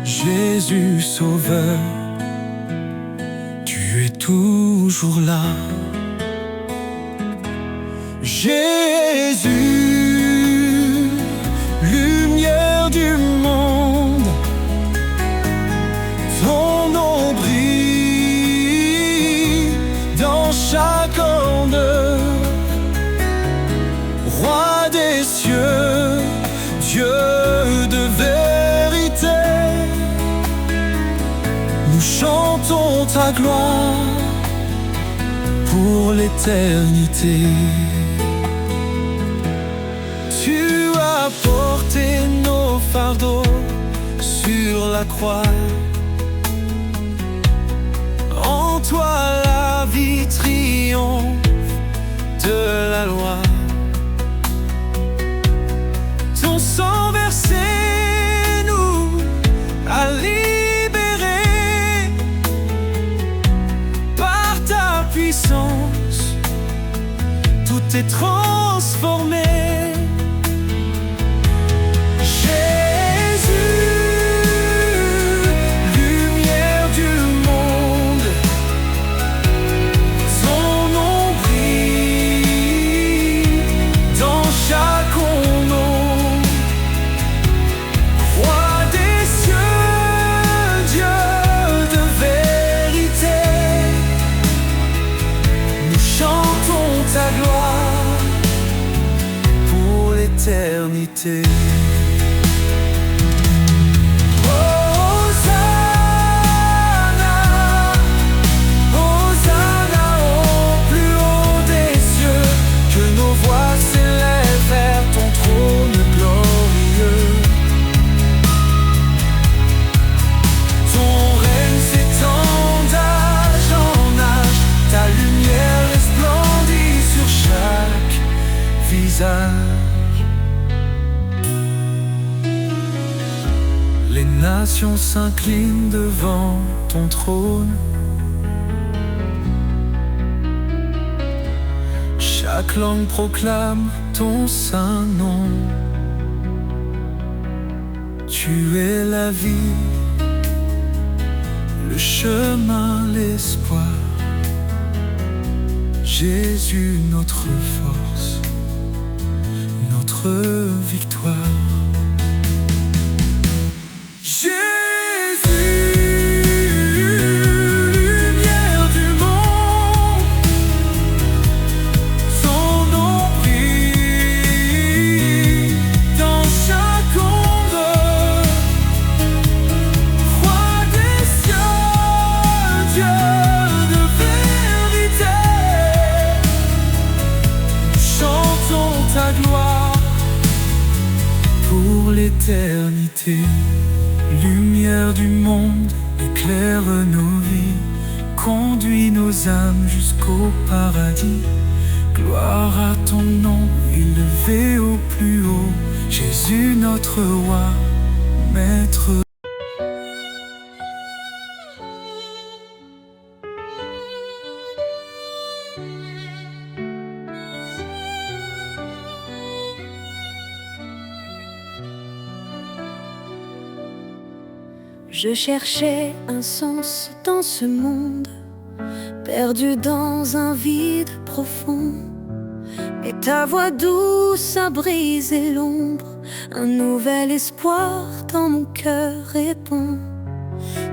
Jésus Sauveur, tu es toujours là. Jésus, lumière du monde, ton nom brille dans chaque onde. Roi des cieux, Dieu de vérité, nous chantons ta gloire pour l'éternité. Tu as porté nos fardeaux sur la croix. En toi la vie triomphe de la loi. Ton sang versé nous a libérés. Par ta puissance, tout est transformé. Ta gloire pour l'éternité. Hosanna, Hosanna au plus haut des cieux, que nos voix s'élèvent vers ton trône glorieux. Ton règne visage. Les nations s'inclinent devant ton trône. Chaque langue proclame ton saint nom. Tu es la vie, le chemin, l'espoir. Jésus, notre force, notre victoire. Pour l'éternité, lumière du monde, éclaire nos vies, conduis nos âmes jusqu'au paradis. Gloire à ton nom, élevé au plus haut, Jésus notre roi, maître. Je cherchais un sens dans ce monde, perdu dans un vide profond. Et ta voix douce a brisé l'ombre, un nouvel espoir dans mon cœur répond.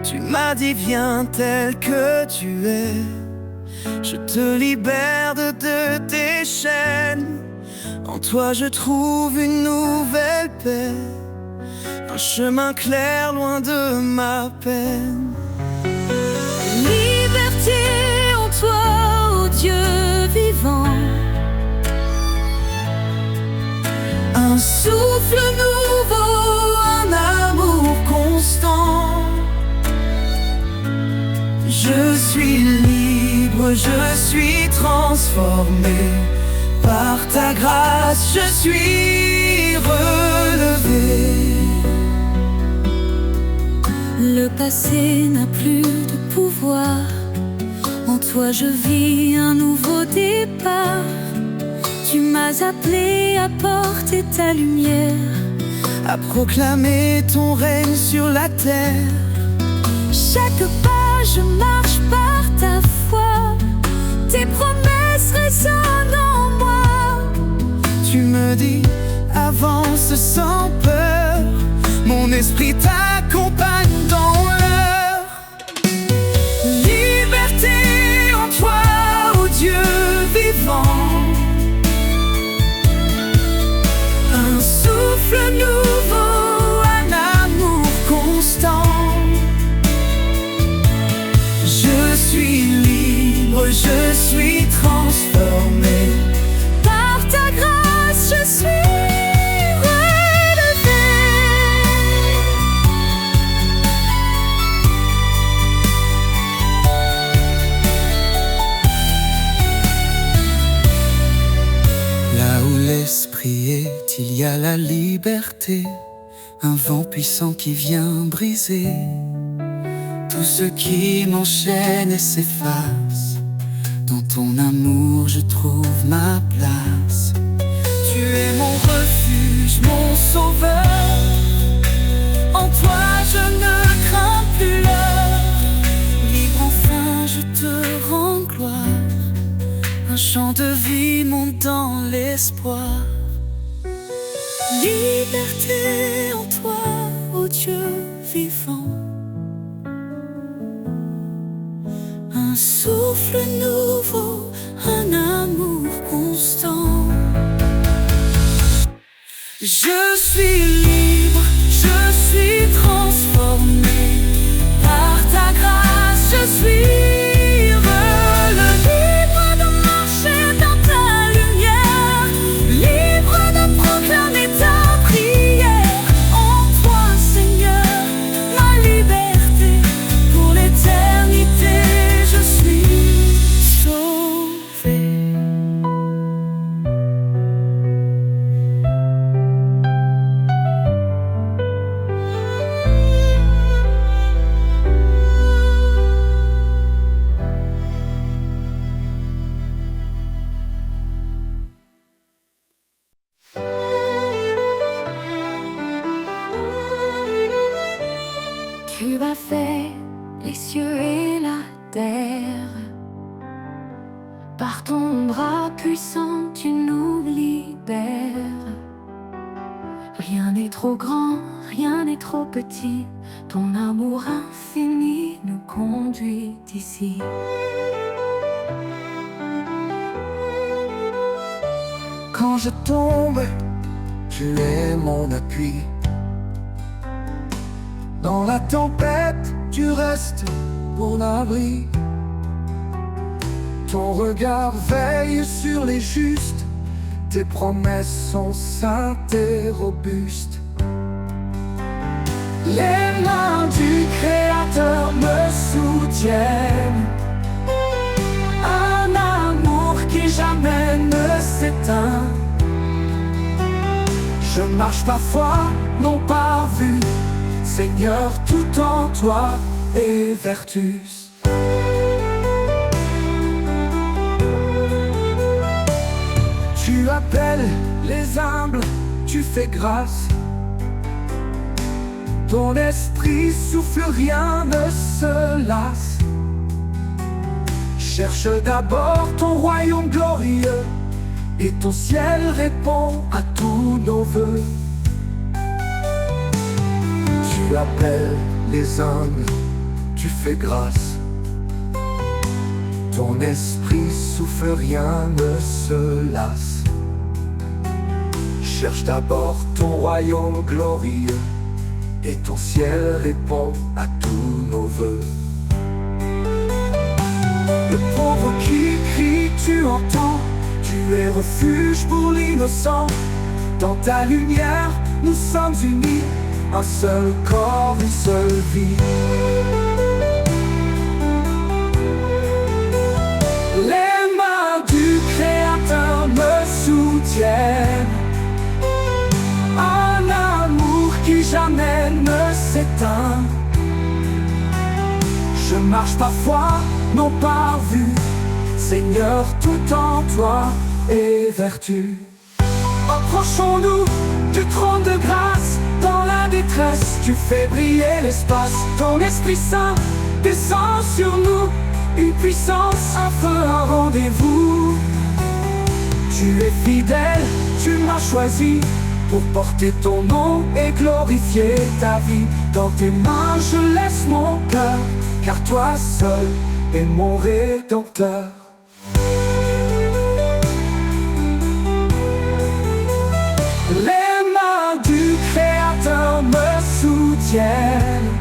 Tu m'as dit viens tel que tu es, je te libère de tes chaînes. En toi je trouve une nouvelle paix, un chemin clair loin de ma peine. Liberté en toi, ô Dieu vivant. Un souffle nouveau, un amour constant. Je suis libre, je suis transformé. Par ta grâce, je suis relevé. Le passé n'a plus de pouvoir. En toi je vis un nouveau départ. Tu m'as appelé à porter ta lumière, à proclamer ton règne sur la terre. Chaque pas je marche par ta foi, tes promesses résonnent en moi. Tu me dis avance sans peur, mon esprit t'accompagne dans l'heure. Liberté en toi, ô Dieu vivant. Un souffle nouveau, un amour constant. Je suis libre, je suis transformé. Par ta grâce, je suis l'esprit est, il y a la liberté, un vent puissant qui vient briser tout ce qui m'enchaîne et s'efface. Dans ton amour je trouve ma place. Tu es mon refuge, mon sauveur. En toi je ne crains plus l'heure. Libre enfin je te rends gloire. Un chant de vie monte dans l'espoir. Liberté en toi, ô Dieu vivant. Un souffle nouveau, un amour constant. Je suis libre, je suis transformé. Par ta grâce, je suis Tu as fait les cieux et la terre. Par ton bras puissant, tu nous libères. Rien n'est trop grand, rien n'est trop petit. Ton amour infini nous conduit ici. Quand je tombe, tu es mon appui. Dans la tempête, tu restes mon abri. Ton regard veille sur les justes. Tes promesses sont saintes et robustes. Les mains du Créateur me soutiennent. Un amour qui jamais ne s'éteint. Je marche par foi, non par vue. Seigneur, tout en toi est vertus. Tu appelles les humbles, tu fais grâce. Ton esprit souffle, rien ne se lasse. Cherche d'abord ton royaume glorieux, et ton ciel répond à tous nos vœux. Tu appelles les humbles, tu fais grâce. Ton esprit souffle, rien ne se lasse. Cherche d'abord ton royaume glorieux, et ton ciel répond à tous nos vœux. Le pauvre qui crie, tu entends. Tu es refuge pour l'innocent. Dans ta lumière, nous sommes unis. Un seul corps, une seule vie. Les mains du Créateur me soutiennent. Un amour qui jamais ne s'éteint. Je marche par foi, non par vue. Seigneur, tout en toi est vertu. Approchons-nous du trône de grâce. Dans la détresse, tu fais briller l'espace. Ton Esprit Saint descend sur nous. Une puissance, un feu, un rendez-vous. Tu es fidèle, tu m'as choisi pour porter ton nom et glorifier ta vie. Dans tes mains je laisse mon cœur, car toi seul es mon Rédempteur. Les mains du Créateur me soutiennent.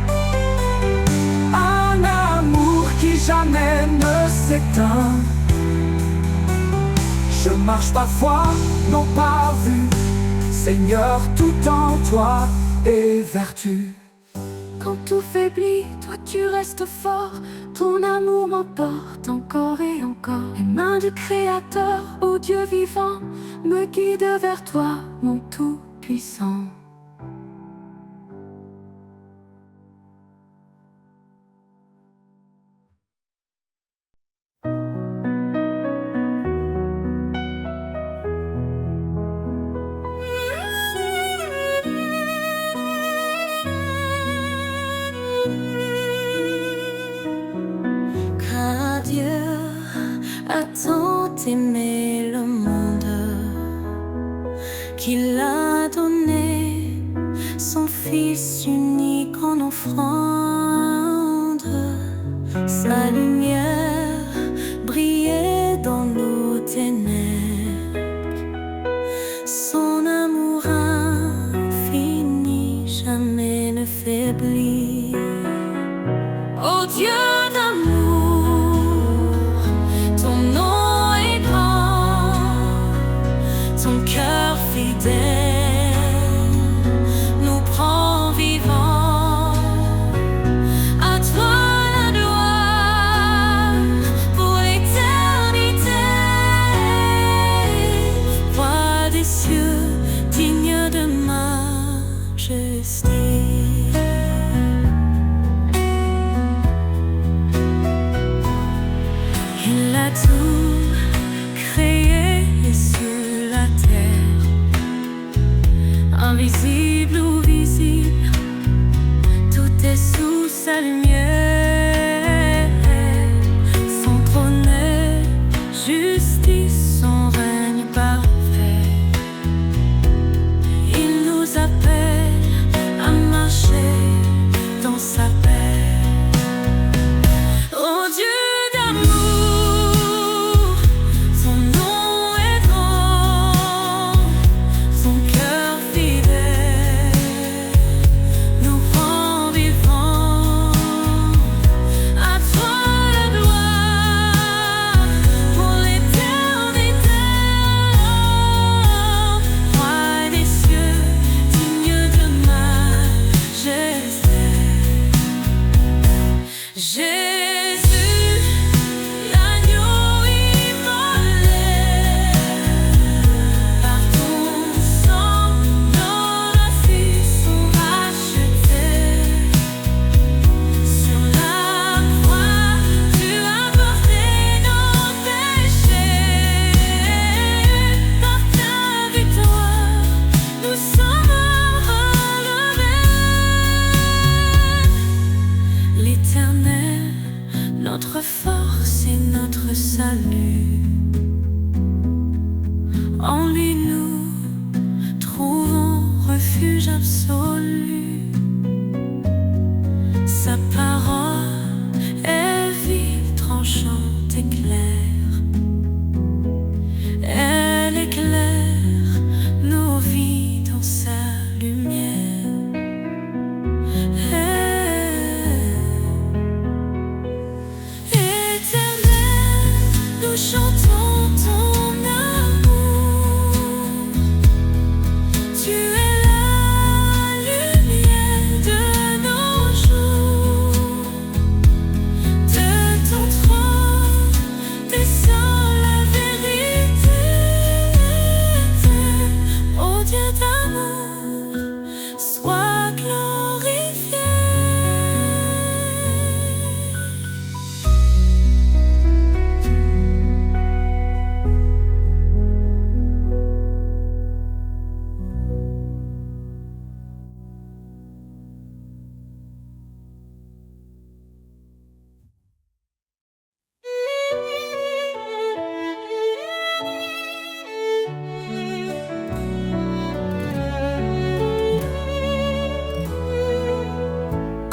Un amour qui jamais ne s'éteint. Je marche par foi, non par vue. Seigneur, tout en toi est vertu. Quand tout faiblit, toi tu restes fort. Ton amour m'emporte encore et encore. Les mains du Créateur, ô Dieu vivant, me guident vers toi, mon Tout-Puissant. Car Dieu a tant aimé le monde qu'il a donné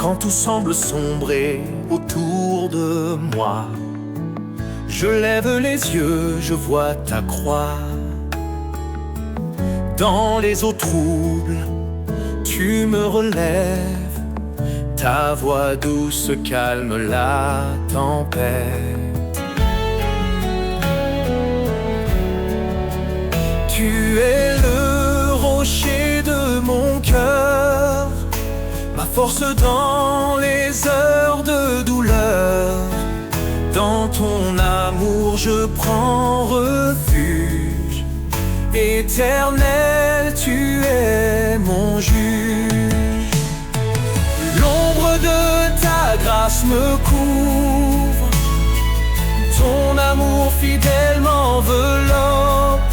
quand tout semble sombrer autour de moi. Je lève les yeux, je vois ta croix. Dans les eaux troubles, tu me relèves. Ta voix douce calme la tempête. Tu es le rocher de mon cœur, ma force dans les heures de douleur. Dans ton amour je prends refuge. Éternel, tu es mon juge. L'ombre de ta grâce me couvre. Ton amour fidèle m'enveloppe.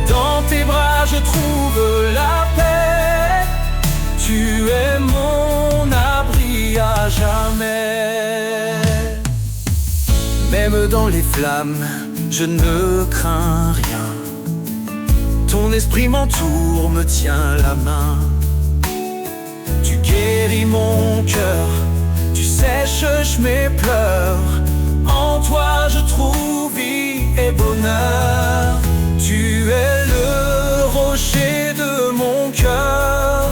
Dans tes bras je trouve la paix. Tu es mon abri à jamais. Même dans les flammes, je ne crains rien. Ton esprit m'entoure, me tient la main. Tu guéris mon cœur, tu sèches mes pleurs. En toi je trouve vie et bonheur. Tu es le rocher de mon cœur,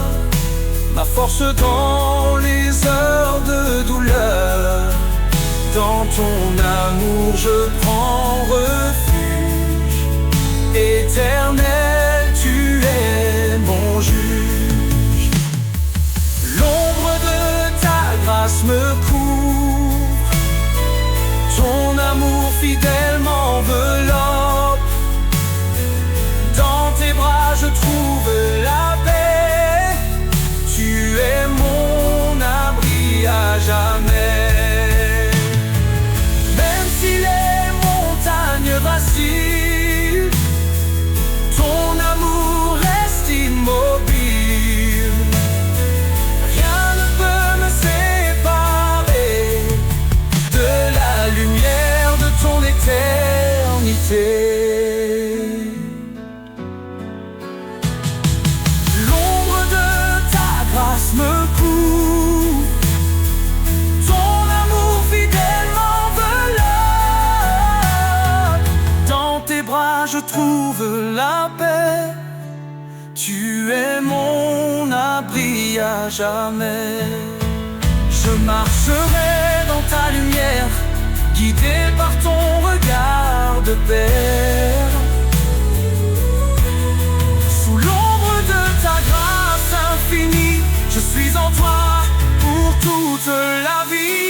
ma force dans les heures de douleur. Dans ton amour je prends refuge. Éternel, tu es mon juge. L'ombre de ta grâce me couvre. Ton amour fidèle m'enveloppe. Dans tes bras je trouve la paix. Tu es mon abri à jamais. Vacille, ton amour reste immobile. Rien ne peut me séparer de la lumière de ton éternité. L'ombre de ta grâce me couvre. Ton amour fidèle m'enveloppe. Je trouve la paix. Tu es mon abri à jamais. Je marcherai dans ta lumière, guidé par ton regard de Père. Sous l'ombre de ta grâce infinie, je suis en toi pour toute la vie.